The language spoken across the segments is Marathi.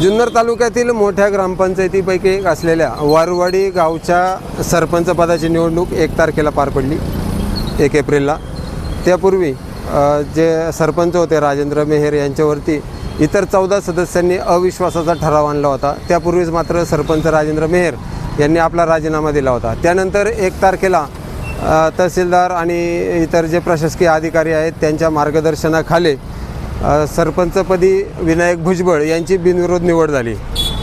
जुन्नर तालुक्यातील मोठ्या ग्रामपंचायतीपैकी एक असलेल्या वारुवाडी गावच्या सरपंच पदाची निवडणूक 1 तारखेला पार पडली, 1 एप्रिलला। त्यापूर्वी जे सरपंच होते राजेंद्र मेहेर यांच्यावरती इतर 14 सदस्यांनी अविश्वासाचा ठराव आणला होता। त्यापूर्वीच मात्र सरपंच राजेंद्र मेहेर यांनी आपला राजीनामा दिला होता। त्यानंतर 1 तारखेला तहसीलदार आणि इतर जे प्रशासकीय अधिकारी आहेत त्यांच्या मार्गदर्शनाखाली सरपंचपदी विनायक भुजबळ यांची बिनविरोध निवड झाली।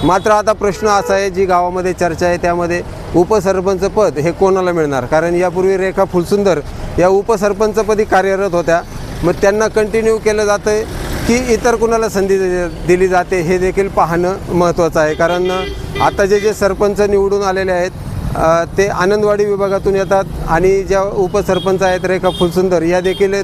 मात्र आता प्रश्न असा आहे, जी गावामध्ये चर्चा आहे त्यामध्ये उपसरपंच पद हे कोणाला मिळणार? कारण यापूर्वी रेखा फुलसुंदर या उपसरपंचपदी कार्यरत होत्या, मग त्यांना कंटिन्यू केलं जातं आहे की इतर कुणाला संधी दिली जाते हे देखील पाहणं महत्त्वाचं आहे। कारण आता जे सरपंच निवडून आलेले आहेत ते आनंदवाडी विभागातून येतात आणि ज्या उपसरपंच आहेत रेखा फुलसुंदर या देखील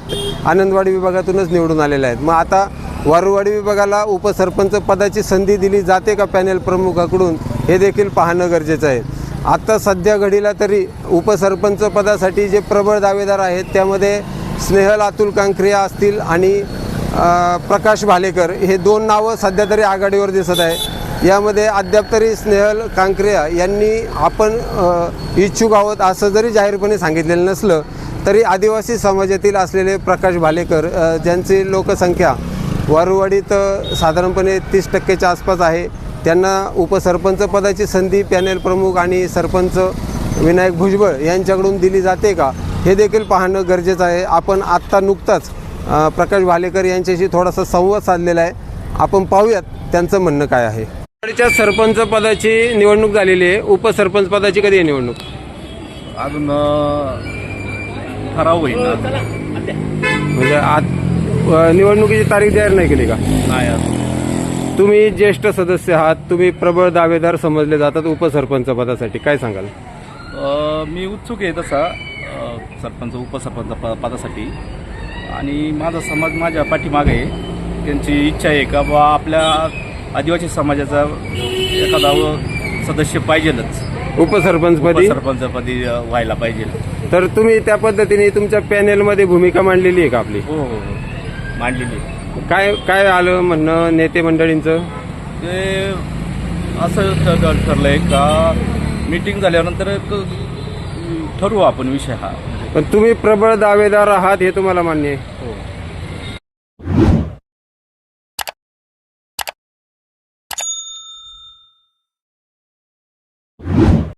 आनंदवाडी विभागातूनच निवडून आलेल्या आहेत। मग आता वारुवाडी विभागाला उपसरपंच पदाची संधी दिली जाते का पॅनेल प्रमुखाकडून हे देखील पाहणं गरजेचं आहे। आता सध्या घडीला तरी उपसरपंच पदासाठी जे प्रबळ दावेदार आहेत त्यामध्ये स्नेहल अतुल कांक्रिया असतील आणि प्रकाश भालेकर हे 2 नावं सध्या तरी आघाडीवर दिसत आहे। यामध्ये अद्याप तरी स्नेहल कांक्रिया यांनी आपण इच्छुक आहोत असं जरी जाहीरपणे सांगितलेलं नसलं तरी आदिवासी समाजातील असलेले प्रकाश भालेकर ज्यांची लोकसंख्या वारुवाडीत साधारणपणे 30% आसपास आहे, त्यांना उपसरपंच पदाची संधी पॅनेल प्रमुख आणि सरपंच विनायक भुजबळ यांच्याकडून दिली जाते का हे देखील पाहणं गरजेचं आहे। आपण आत्ता नुकताच प्रकाश भालेकर यांच्याशी थोडासा संवाद साधलेला आहे, आपण पाहूयात त्यांचं म्हणणं काय आहे। वारुवाडीच्या सरपंच पदाची निवडणूक झालेली आहे, उपसरपंच पदाची कधी आहे निवडणूक? अजून ठराव होईल म्हणजे आज निवडणुकीची तारीख जाहीर नाही केली का? नाही। तुम्ही ज्येष्ठ सदस्य आहात, तुम्ही प्रबळ दावेदार समजले जातात उपसरपंच पदासाठी, काय सांगाल? मी उत्सुक आहे तसा सरपंच उपसरपंच पदासाठी आणि माझा समाज माझ्या पाठीमागे आहे। त्यांची इच्छा आहे का बा आपल्या आदिवासी समाजाचा एखादा सदस्य पाहिजेलच उपसरपंचपदी व्हायला पाहिजे। तर तुम्ही त्या पद्धतीने तुमच्या पॅनेलमध्ये भूमिका मांडलेली आहे का आपली? हो हो मांडलेली। काय काय आलं म्हणणं नेते मंडळींचं? ते असं ठरलंय का मीटिंग झाल्यानंतर ठरवू आपण विषय हा। पण तुम्ही प्रबळ दावेदार आहात हे तुम्हाला मान्य आहे?